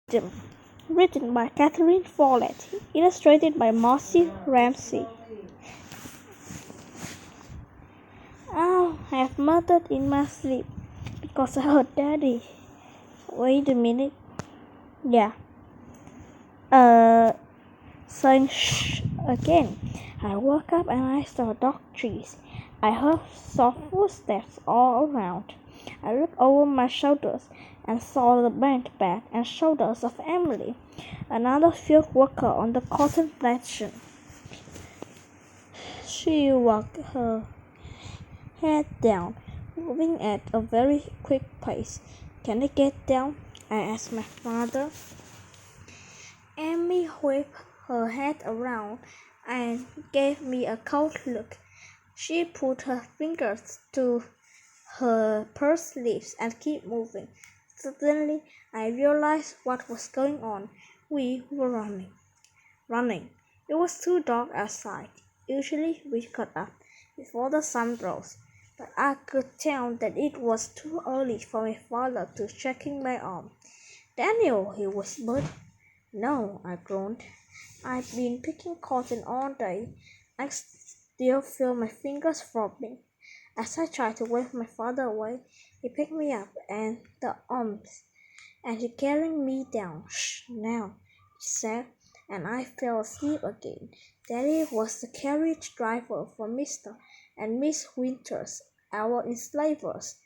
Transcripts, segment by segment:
Wisdom, written by Catherine Follett, illustrated by Marcy Ramsey. I have muttered in my sleep because I heard Daddy. Wait a minute. Yeah. Saying shh again. I woke up and I saw dark trees. I heard soft footsteps all around. I looked over my shoulders and saw the bent back and shoulders of Emily, another field worker on the cotton plantation. She walked her head down, moving at a very quick pace. "Can I get down?" I asked my father. Amy whipped her head around and gave me a cold look. She put her fingers to her pursed lips and kept moving. Suddenly, I realized what was going on. We were running. It was too dark outside. Usually we got up before the sun rose, but I could tell that it was too early for my father to checking my arm. "Daniel," he whispered. "No," I groaned. "I've been picking cotton all day. I still feel my fingers throbbing." As I tried to wave my father away, he picked me up and the arms, and he carried me down. "Shh, now," he said, and I fell asleep again. Daddy was the carriage driver for Mr. and Miss Winters, our enslavers.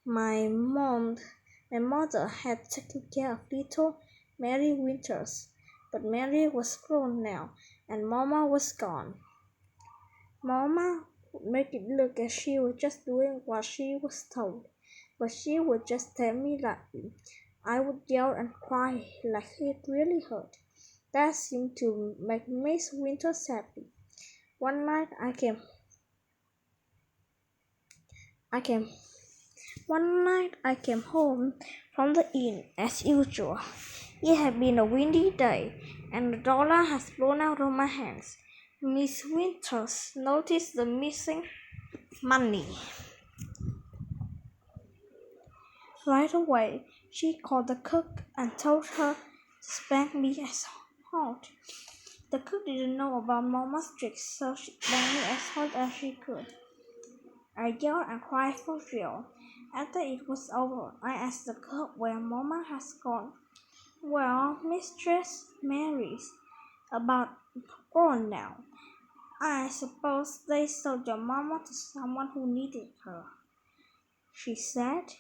My mother had taken care of little Mary Winters, but Mary was grown now, and Mama was gone. Mama would make it look as she was just doing what she was told, but she would just tell me lightly. I would yell and cry like it really hurt. That seemed to make Miss Winters happy. One night I came home from the inn as usual. It had been a windy day, and the dollar had blown out of my hands. Miss Winters noticed the missing money. Right away, she called the cook and told her to spank me as hard. The cook didn't know about Mama's tricks, so she spanked me as hard as she could. I yelled and cried for real. After it was over, I asked the cook where Mama has gone. "Well, Mistress Mary's about gone now. I suppose they sold your Mama to someone who needed her," she said.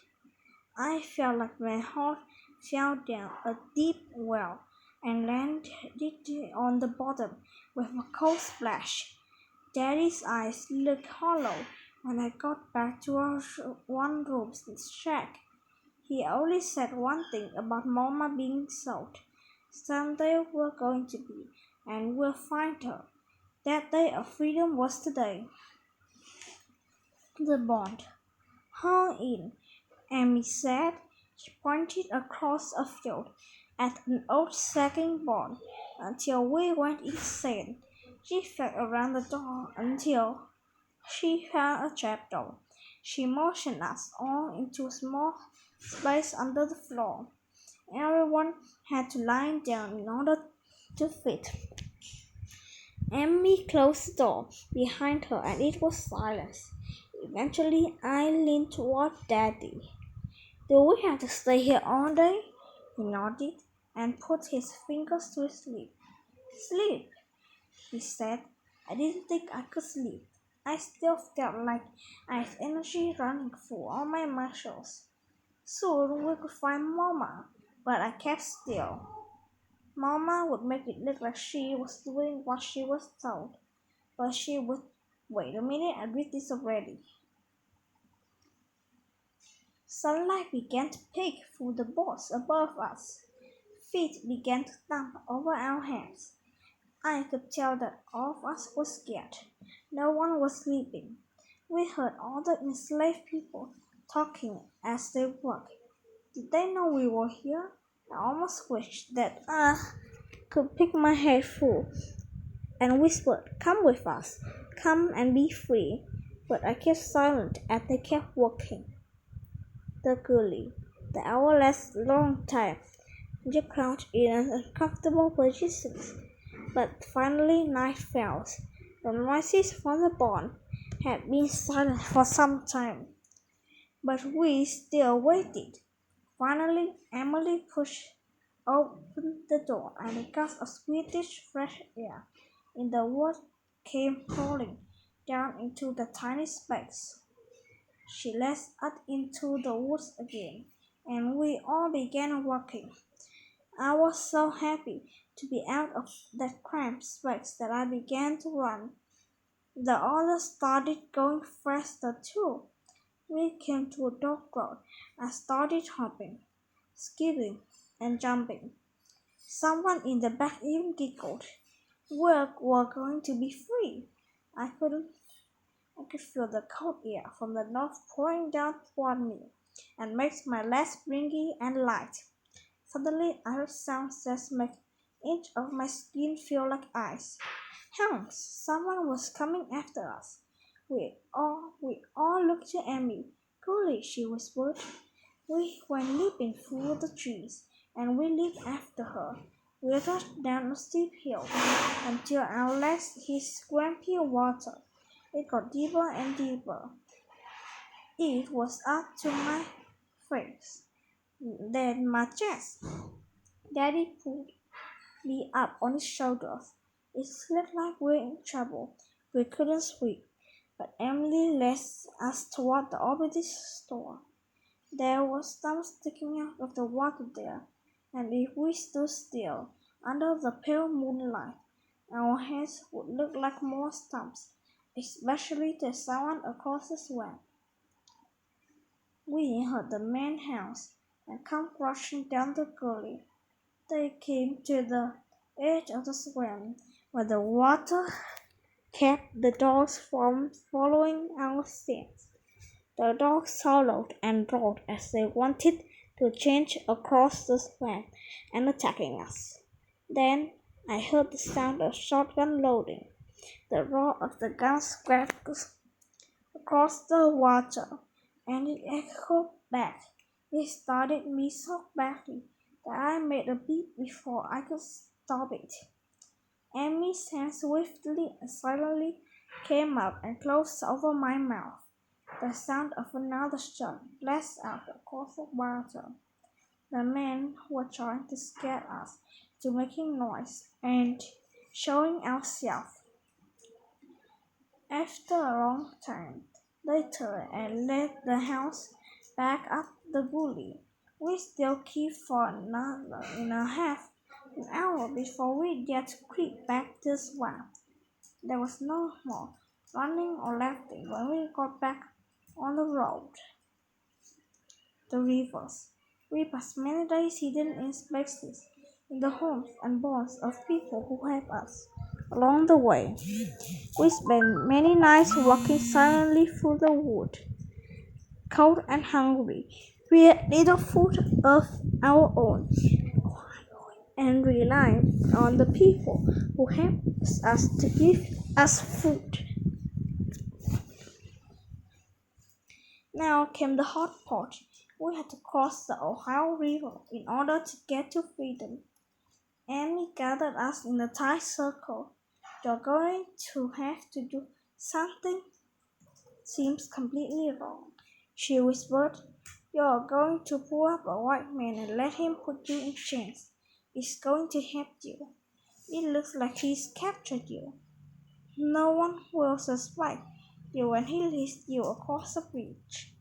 I felt like my heart fell down a deep well and landed on the bottom with a cold splash. Daddy's eyes looked hollow when I got back to our one-room shack. He only said one thing about Mama being sold. Someday we're going to be, and we'll find her. That day of freedom was today. The bond hung in, Amy said. She pointed across a field at an old sagging barn until we went insane. She felt around the door until she found a trapdoor. She motioned us all into a small space under the floor. Everyone had to lie down in order to fit. Amy closed the door behind her and it was silence. Eventually, I leaned toward Daddy. "Do we have to stay here all day?" He nodded and put his fingers to his lips. "Sleep," he said. I didn't think I could sleep. I still felt like I had energy running through all my muscles. Soon we could find Mama, but I kept still. Mama would make it look like she was doing what she was told, but she would wait a minute and read this already. Sunlight began to peek through the boards above us. Feet began to thump over our heads. I could tell that all of us were scared. No one was sleeping. We heard all the enslaved people talking as they worked. Did they know we were here? I almost wished that I could pick my head full and whispered, "Come with us. Come and be free." But I kept silent as they kept working. The hour lasted a long time. You crouched in an uncomfortable positions, but finally night fell. The noises from the barn had been silent for some time, but we still waited. Finally, Emily pushed open the door, and a gust of sweetish fresh air in the wood came pouring down into the tiny space. She led us into the woods again, and we all began walking. I was so happy to be out of that cramped space that I began to run. The others started going faster too. We came to a dark road. I started hopping, skipping, and jumping. Someone in the back even giggled. We're going to be free. I couldn't. I could feel the cold air from the north pouring down toward me and makes my legs springy and light. Suddenly, I heard sounds that made each of my skin feel like ice. Hounds! Someone was coming after us. We all looked at me. Golly, she whispered. We went leaping through the trees, and we leaped after her. We rushed down a steep hill until our legs hit swampy water. It got deeper and deeper. It was up to my face, then my chest. Daddy pulled me up on his shoulders. It looked like we were in trouble. We couldn't swim, but Emily led us toward the opposite store. There was stump sticking out of the water there, and if we stood still under the pale moonlight, our heads would look like more stumps, especially to someone across the swamp. We heard the men hounds and come rushing down the gully. They came to the edge of the swamp, where the water kept the dogs from following our scent. The dogs howled and roared as they wanted to change across the swamp and attacking us. Then I heard the sound of shotgun loading. The roar of the guns crackled across the water, and it echoed back. It startled me so badly that I made a beat before I could stop it. Amy's hand swiftly and silently came up and closed over my mouth. The sound of another shot blasted out across the water. The men were trying to scare us to making noise and showing ourselves. After a long time, they turned and led the house back up the gully. We still kept for another and a half an hour before we get to creep back to the swamp. There was no more running or laughing when we got back on the road. The rivers. We passed many days hidden in spaces, in the homes and bonds of people who helped us. Along the way, we spent many nights walking silently through the wood, cold and hungry. We had little food of our own and relied on the people who helped us to give us food. Now came the hot part. We had to cross the Ohio River in order to get to freedom. Amy gathered us in a tight circle. You're going to have to do something seems completely wrong. She whispered, you're going to pull up a white man and let him put you in chains. He's going to help you. It looks like he's captured you. No one will suspect you when he leads you across the bridge.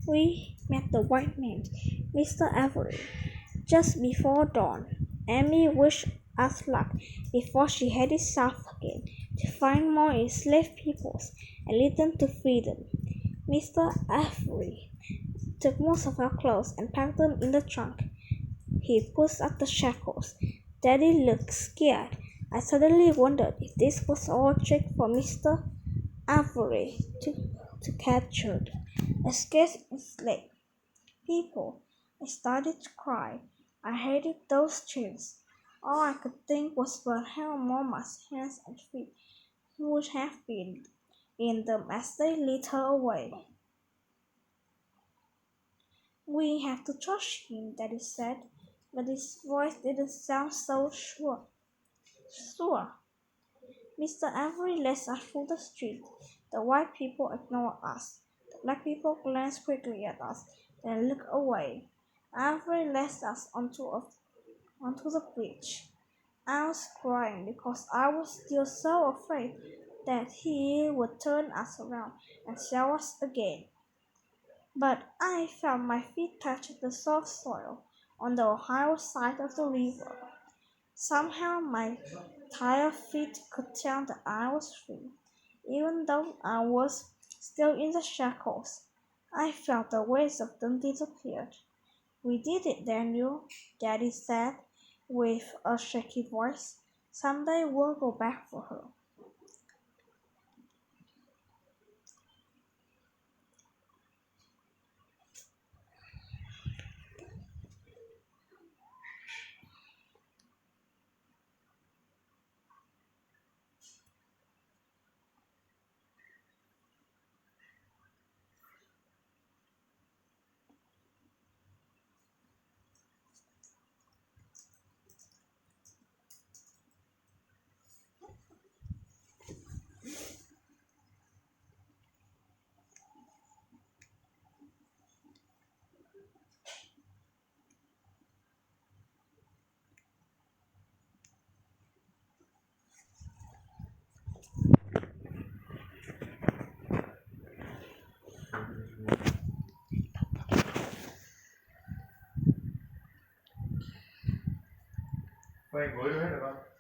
We met the white man, Mr. Avery, just before dawn. Amy wished us luck before she headed south again to find more enslaved peoples and lead them to freedom. Mr. Avery took most of our clothes and packed them in the trunk. He pushed up the shackles. Daddy looked scared. I suddenly wondered if this was all a trick for Mr. Avery to capture escaped enslaved people. I started to cry. I hated those chains. All I could think was about how Mama's hands and feet would have been in them as they led her away. We have to trust him, Daddy said, but his voice didn't sound so sure. Sure. Mr. Avery led us through the street. The white people ignored us. The black people glanced quickly at us, then looked away. Avery led us onto the bridge. I was crying because I was still so afraid that he would turn us around and sell us again. But I felt my feet touch the soft soil on the Ohio side of the river. Somehow my tired feet could tell that I was free, even though I was still in the shackles. I felt the weight of them disappeared. We did it, Daniel, Daddy said with a shaky voice. Someday we'll go back for her. Quay cuối hết rồi con.